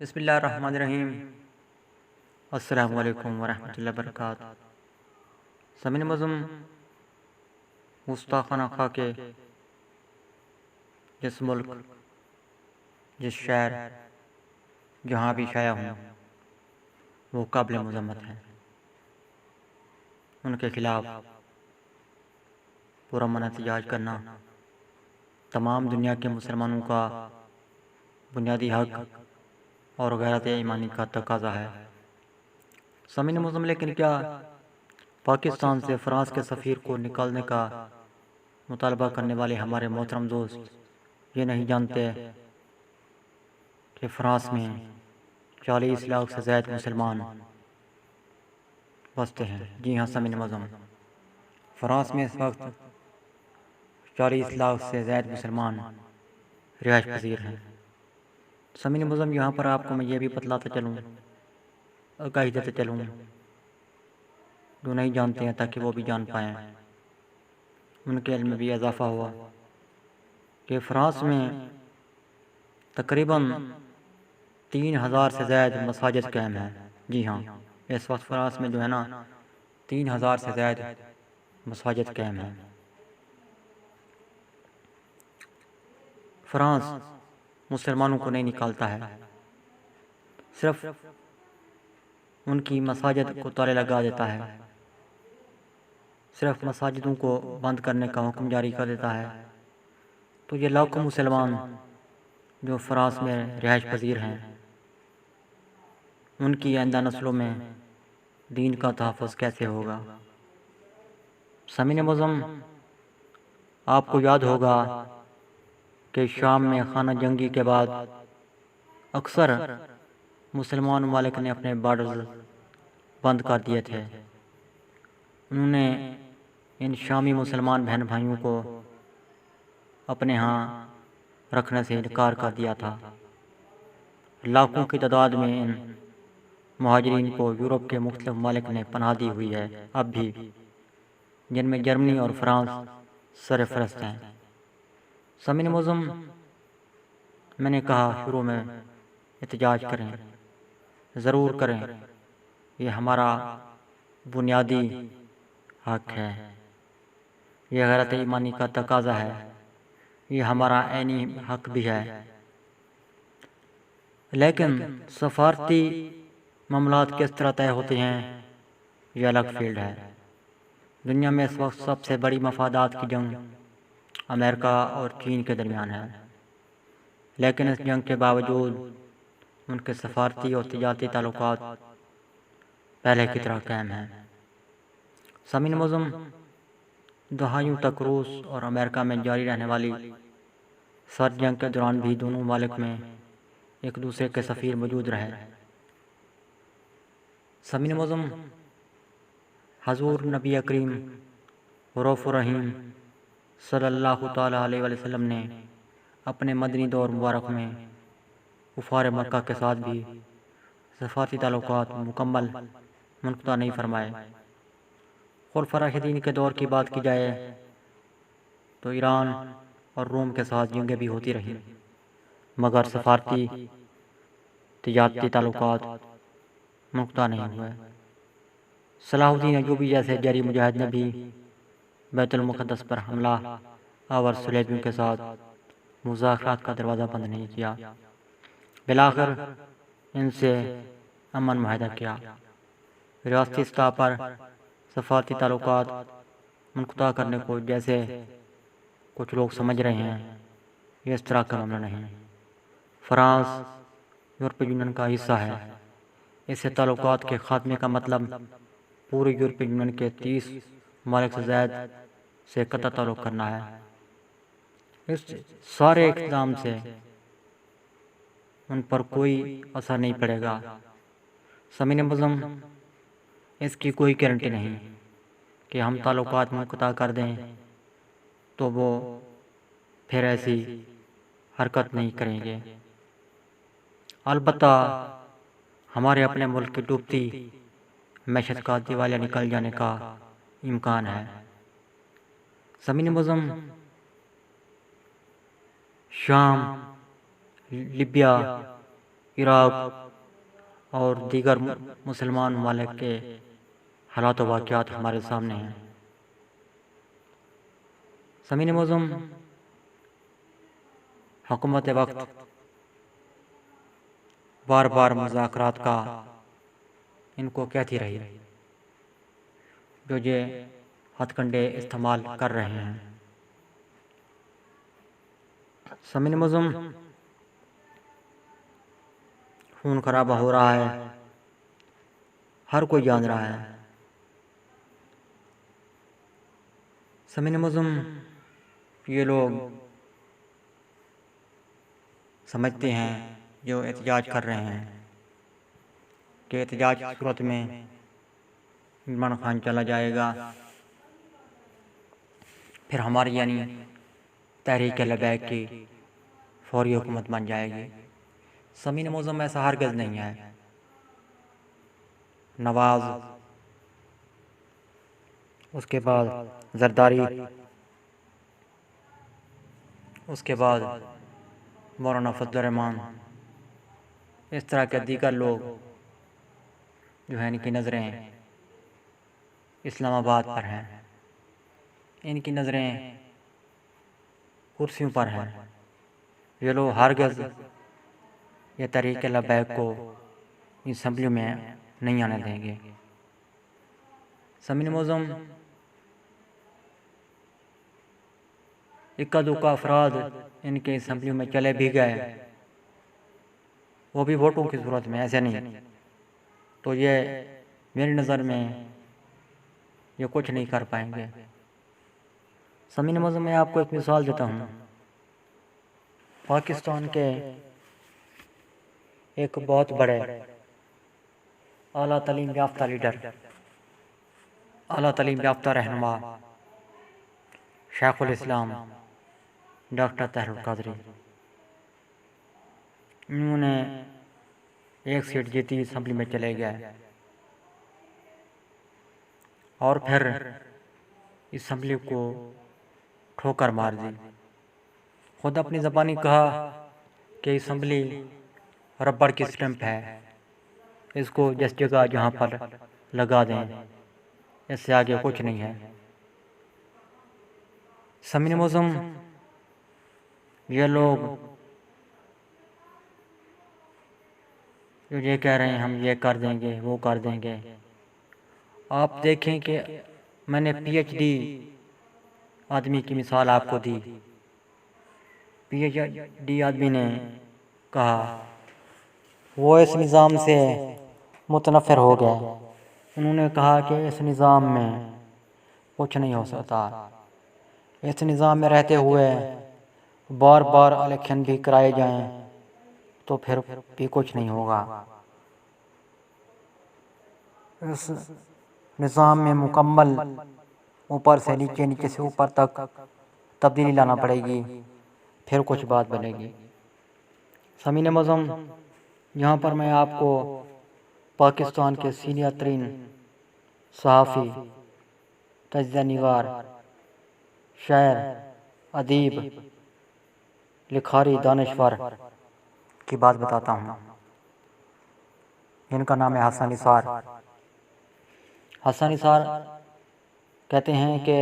بسم اللہ الرحمن الرحیم۔ السلام علیکم ورحمۃ اللہ وبرکاتہ۔ سامعین معظم، گستاخانہ خواہ کے جس ملک، جس شہر، جہاں بھی شائع ہوں وہ قابل مذمت ہیں۔ ان کے خلاف پرامن احتجاج کرنا تمام دنیا کے مسلمانوں کا بنیادی حق اور غیرت ایمانی کا تقاضا ہے۔ سامعین معظم، لیکن کیا پاکستان سے فرانس کے سفیر کو نکالنے کا مطالبہ کرنے والے ہمارے محترم دوست یہ نہیں جانتے کہ فرانس میں 40 لاکھ سے زائد مسلمان بستے ہیں؟ جی ہاں سامعین معظم، فرانس میں اس وقت 40 لاکھ سے زائد مسلمان رہائش پذیر ہیں۔ سامعین معظم، یہاں پر آپ کو میں یہ بھی بتلاتا چلوں، آگاہی دیتے چلوں، جو نہیں جانتے ہیں تاکہ وہ بھی جان پائیں، ان کے علم میں بھی اضافہ ہوا کہ فرانس میں تقریباً 3000 سے زائد مساجد قائم ہیں۔ جی ہاں، اس وقت فرانس میں جو ہے نا 3000 سے زائد مساجد قائم ہیں۔ فرانس مسلمانوں کو نہیں نکالتا ہے، صرف ان کی مساجد کو تالے لگا دیتا ہے، صرف مساجدوں کو بند کرنے کا حکم جاری کر دیتا ہے۔ تو یہ لاکھوں مسلمان جو فرانس میں رہائش پذیر ہیں، ان کی آئندہ نسلوں میں دین کا تحفظ کیسے ہوگا؟ سامعین معظم، آپ کو یاد ہوگا کہ شام میں خانہ جنگی کے بعد اکثر مسلمان ممالک نے اپنے بارڈرز بند کر دیے تھے۔ انہوں نے ان شامی مسلمان بہن بھائیوں کو اپنے ہاں رکھنے سے انکار کر دیا تھا۔ لاکھوں کی تعداد میں ان مہاجرین کو یورپ کے مختلف ممالک نے پناہ دی ہوئی ہے اب بھی، جن میں جرمنی اور فرانس سرفہرست ہیں۔ سامعین معظم، میں نے کہا شروع میں احتجاج کریں، ضرور کریں، یہ ہمارا بنیادی حق ہے، یہ غیرت ایمانی کا تقاضا ہے، یہ ہمارا عینی حق بھی ہے۔ لیکن سفارتی معاملات کس طرح طے ہوتے ہیں یہ الگ فیلڈ ہے۔ دنیا میں اس وقت سب سے بڑی مفادات کی جنگ امریکہ اور چین کے درمیان ہے، لیکن اس جنگ کے باوجود ان کے سفارتی اور تجارتی تعلقات پہلے کی طرح قائم ہیں۔ سامعین معظم، دہائیوں تک روس اور امریکہ میں جاری رہنے والی سرد جنگ کے دوران بھی دونوں ممالک میں ایک دوسرے کے سفیر موجود رہے۔ سامعین معظم، حضور نبی کریم رؤوف الرحیم صلی اللہ تعالیٰ علیہ وسلم نے اپنے مدنی دور مبارک میں کفار مکہ کے ساتھ بھی سفارتی تعلقات مکمل منقطع نہیں فرمائے۔ خلفائے راشدین کے دور کی بات کی جائے تو ایران اور روم کے ساتھ جنگیں بھی ہوتی رہیں، مگر سفارتی تجارتی تعلقات منقطع نہیں ہوئے۔ صلاح الدین ایوبی جیسے جری مجاہد نے بھی بیت المقدس پر حملہ آور صلیبیوں کے ساتھ مذاکرات کا دروازہ بند نہیں کیا، بالآخر ان سے امن معاہدہ کیا۔ ریاستی سطح پر سفارتی تعلقات منقطع کرنے کو جیسے کچھ لوگ سمجھ رہے ہیں، یہ اس طرح کا معاملہ نہیں۔ فرانس یورپی یونین کا حصہ ہے، اس سے تعلقات کے خاتمے کا مطلب پوری یورپی یونین کے 30 ممالک سے زائد سے قطع تعلق کرنا ہے۔ اس سارے اقدام سے ان پر کوئی اثر نہیں پڑے گا۔ سامعین معظم، اس کی کوئی گارنٹی نہیں کہ ہم تعلقات منقطع کر دیں تو وہ پھر ایسی حرکت نہیں کریں گے۔ البتہ ہمارے اپنے ملک کی ڈوبتی معیشت کا دیوالیہ نکل جانے کا امکان ہے۔ سامعین معظم، شام، لیبیا، عراق اور دیگر مسلمان ممالک کے حالات و واقعات ہمارے سامنے ہیں۔ سامعین معظم، حکومت وقت بار بار مذاکرات کا ان کو کہتی رہی، جو یہ ہتھ کنڈے استعمال کر رہے ہیں۔ سامعین معظم، خون خرابہ ہو رہا ہے، ہر کوئی جان رہا ہے۔ سامعین معظم، یہ لوگ سمجھتے ہیں جو احتجاج کر رہے ہیں کہ احتجاج کی صورت میں عمران خان چلا جائے گا، پھر ہماری یعنی تحریک لبیک کی فوری حکومت بن جائے گی۔ سامعین معظم، ایسا ہرگز نہیں ہے۔ نواز، اس کے بعد زرداری، اس کے بعد مولانا فضل الرحمان، اس طرح کے دیگر لوگ جو ہیں ان کی نظریں اسلام آباد پر ہیں، ان کی نظریں کرسیوں پر ہیں۔ یہ لوگ ہرگز یہ تحریک لبیک کو اسمبلی میں نہیں آنے دیں گے۔ سامعین معظم، اکا دکا افراد ان کے اسمبلی میں چلے بھی گئے، وہ بھی ووٹوں کی صورت میں، ایسے نہیں تو یہ میری نظر میں یہ کچھ نہیں کر پائیں گے۔ سامعین معظم، میں آپ کو ایک مثال دیتا ہوں۔ پاکستان کے ایک بہت بڑے اعلیٰ تعلیم یافتہ لیڈر، اعلیٰ تعلیم یافتہ رہنما شیخ الاسلام ڈاکٹر طاہر القادری، انہوں نے ایک سیٹ جیتی، اسمبلی میں چلے گئے اور پھر اسمبلی کو ٹھوکر مار دی۔ خود اپنی زبانی کہا کہ اسمبلی ربڑ کی سٹمپ ہے، اس کو جس جگہ جہاں پر لگا دیں، اس سے آگے کچھ نہیں ہے۔ سامعین معظم، یہ لوگ جو یہ کہہ رہے ہیں ہم یہ کر دیں گے، وہ کر دیں گے، آپ دیکھیں کہ میں نے پی ایچ ڈی آدمی کی مثال آپ کو دی۔ پی ایچ ڈی آدمی نے کہا وہ اس نظام سے متنفر ہو گئے، انہوں نے کہا کہ اس نظام میں کچھ نہیں ہو سکتا، اس نظام میں رہتے ہوئے بار بار الیکشن بھی کرائے جائیں تو پھر بھی کچھ نہیں ہوگا، اس نظام میں مکمل اوپر سے نیچے، نیچے سے اوپر تک تبدیلی لانا پڑے گی، پھر کچھ بات بنے گی۔ سامعین معظم، یہاں پر میں آپ کو پاکستان کے سینئر ترین صحافی، تجزیہ نگار، شاعر، ادیب، لکھاری، دانشور کی بات بتاتا ہوں، جن کا نام ہے حسن نثار۔ حسن نثار کہتے ہیں کہ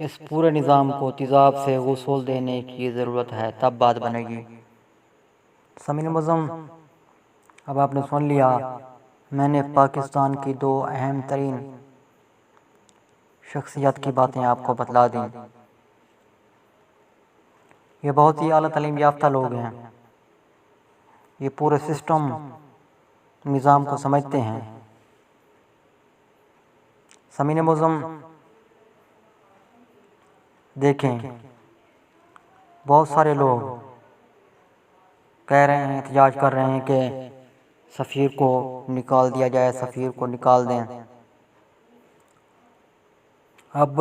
اس پورے نظام کو تیزاب سے غسل دینے کی ضرورت ہے، تب بات بنے گی۔ سامعین معظم، اب آپ نے سن لیا، میں نے پاکستان کی دو اہم ترین شخصیت کی باتیں آپ کو بتلا دیں۔ یہ بہت ہی اعلیٰ تعلیم یافتہ لوگ ہیں، یہ پورے سسٹم نظام کو سمجھتے ہیں۔ سامعین معظم، دیکھیں بہت سارے لوگ کہہ رہے ہیں، احتجاج کر رہے ہیں کہ سفیر کو نکال دیا جائے، سفیر کو نکال دیں۔ اب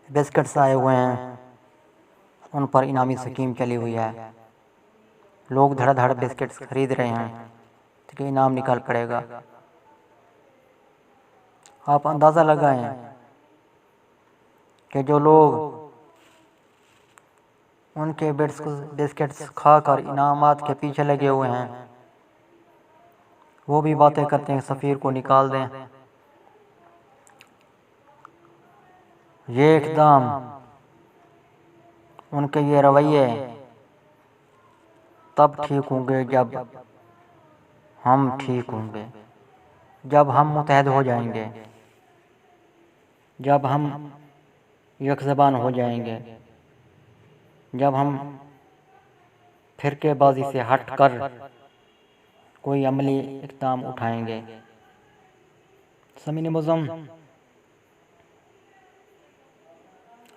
بسکٹس آئے ہوئے ہیں، ان پر انعامی سکیم چلی ہوئی ہے، لوگ دھڑا دھڑ بسکٹس خرید رہے ہیں کہ انعام نکال پڑے گا۔ آپ اندازہ لگائیں کہ جو لوگ ان کے بسکٹس کھا کر انعامات کے پیچھے لگے ہوئے ہیں۔ وہ بھی باتیں کرتے ہیں سفیر کو نکال دیں۔ یہ اقدام، ان کے یہ رویے تب ٹھیک ہوں گے جب ہم ٹھیک ہوں گے، جب ہم متحد ہو جائیں گے، جب ہم یک زبان ہو جائیں گے، جب ہم فرقے بازی سے ہٹ کر کوئی عملی اقدام اٹھائیں گے۔ سامعین معظم،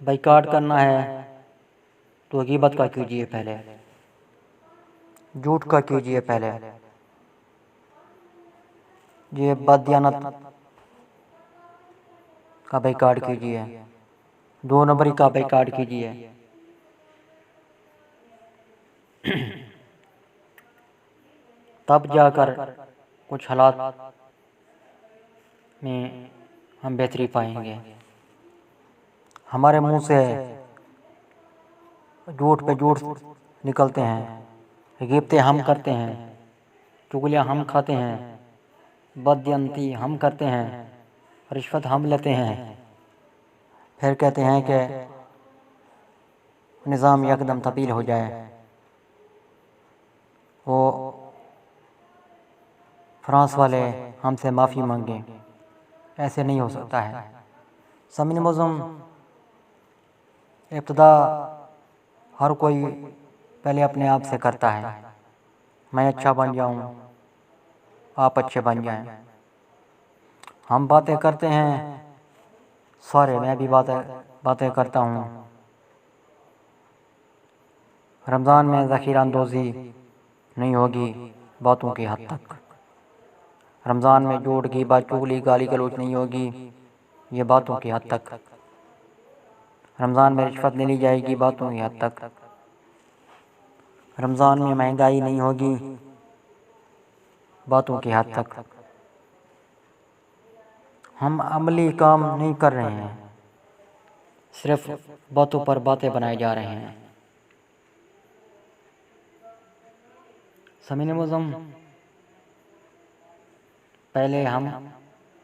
بائیکاٹ کرنا ہے تو غیبت کا کیجیے پہلے، جھوٹ کا کیجیے پہلے، یہ بددیانت کا بائیکاٹ کیجیے، 2 نمبری کا بائیکاٹ کیجیے۔ تب جا کر کچھ حالات میں ہم بہتری پائیں گے۔ ہمارے منہ سے جھوٹ پہ جھوٹ نکلتے ہیں، غیبتیں ہم کرتے ہیں، چغلیاں ہم کھاتے ہیں، بددیانتی ہم کرتے ہیں، رشوت ہم لیتے ہیں، پھر کہتے ہیں کہ نظام یکدم تبدیل ہو جائے۔ وہ فرانس والے ہم سے معافی مانگیں، ایسے نہیں ہو سکتا ہے۔ سامعین معظم، ابتدا ہر کوئی پہلے اپنے آپ سے کرتا ہے، میں اچھا بن جاؤں، آپ اچھے بن جائیں۔ ہم باتیں کرتے ہیں سارے، میں بھی باتیں کرتا ہوں۔ رمضان میں ذخیرہ اندوزی نہیں ہوگی باتوں کی حد تک، رمضان میں جھوٹ، غیبت، چغلی، گالی گلوچ نہیں ہوگی یہ باتوں کی حد تک، رمضان میں رشوت نہیں لی جائے گی باتوں کی حد تک، رمضان میں مہنگائی نہیں ہوگی باتوں کی حد تک۔ ہم عملی کام نہیں کر رہے ہیں، صرف باتوں پر باتیں بنائے جا رہے ہیں۔ سامعین معظم، پہلے ہم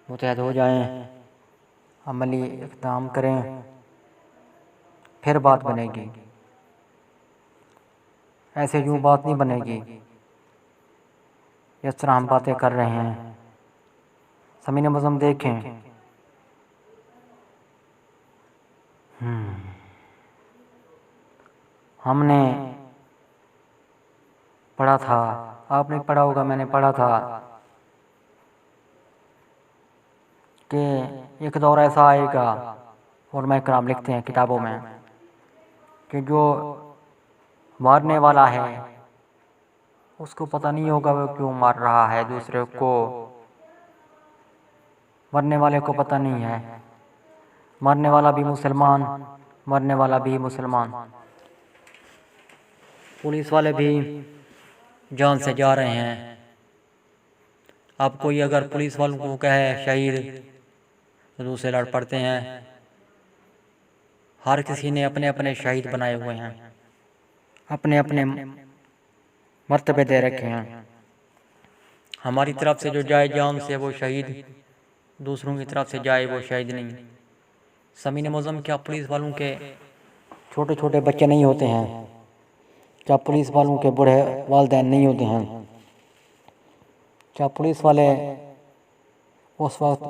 متحد ہو جائیں، عملی اقدام کریں، پھر بات بنے گی۔ ایسے یوں بات نہیں بنے گی جس طرح ہم باتیں کر رہے ہیں۔ سامعین معظم دیکھیں، ہم نے پڑھا تھا، آپ نے پڑھا ہوگا، میں نے پڑھا تھا کہ ایک دور ایسا آئے گا، علماء کرام لکھتے ہیں کتابوں میں، کہ جو مارنے والا ہے اس کو پتہ نہیں ہوگا وہ کیوں مار رہا ہے دوسرے کو، مرنے والے کو پتہ نہیں ہے، مرنے والا بھی مسلمان، مرنے والا بھی مسلمان، پولیس والے بھی جان سے جا رہے ہیں۔ اب کوئی اگر پولیس والوں کو کہے شہید تو دوسرے لڑ پڑتے ہیں۔ ہر کسی نے اپنے اپنے شہید بنائے ہوئے ہیں، اپنے اپنے مرتبے دے رکھے ہیں۔ ہماری طرف سے جو جائے جان سے وہ شہید، دوسروں کی طرف سے جائے وہ شہید نہیں۔ سامعین معظم، کیا پولیس والوں کے چھوٹے چھوٹے بچے نہیں ہوتے ہیں؟ کیا پولیس والوں کے بوڑھے والدین نہیں ہوتے ہیں؟ کیا پولیس والے اس وقت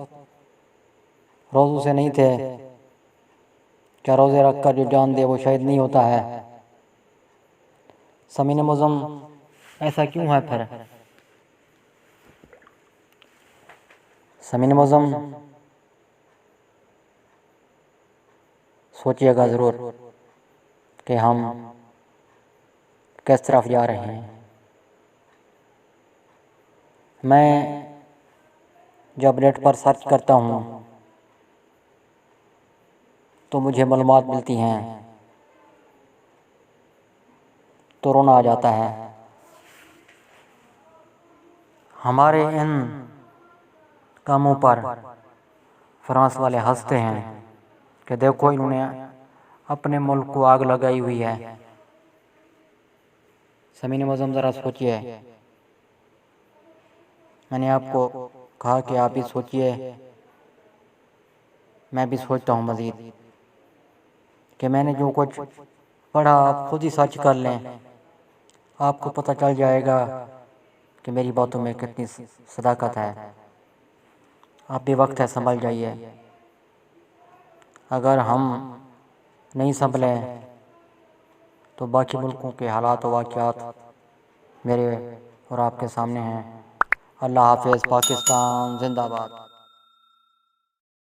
روزوں سے نہیں تھے؟ کیا روزے رکھ کر جو جان دے وہ شہید نہیں ہوتا ہے؟ سامعین معظم، ایسا کیوں ہے پھر؟ سامعین معظم، سوچئے گا ضرور کہ ہم کس طرف جا رہے ہیں۔ میں جب نیٹ پر سرچ کرتا ہوں تو مجھے معلومات ملتی ہیں تو رونا آ جاتا ہے۔ ہمارے ان کاموں پر فرانس والے ہنستے ہیں کہ دیکھو انہوں نے اپنے ملک کو آگ لگائی ہوئی ہے، سمعین معظم ذرا سوچئے، میں نے آپ کو کہا کہ آپ بھی سوچئے، میں بھی سوچتا ہوں مزید کہ میں نے جو کچھ پڑھا آپ خود ہی سرچ کر لیں، آپ کو پتہ چل جائے گا کہ میری باتوں میں کتنی صداقت ہے۔ آپ بھی وقت ہے سنبھل جائیے، اگر ہم نہیں سنبھلیں تو باقی ملکوں کے حالات و واقعات میرے اور آپ کے سامنے ہیں۔ اللہ حافظ، پاکستان زندہ باد۔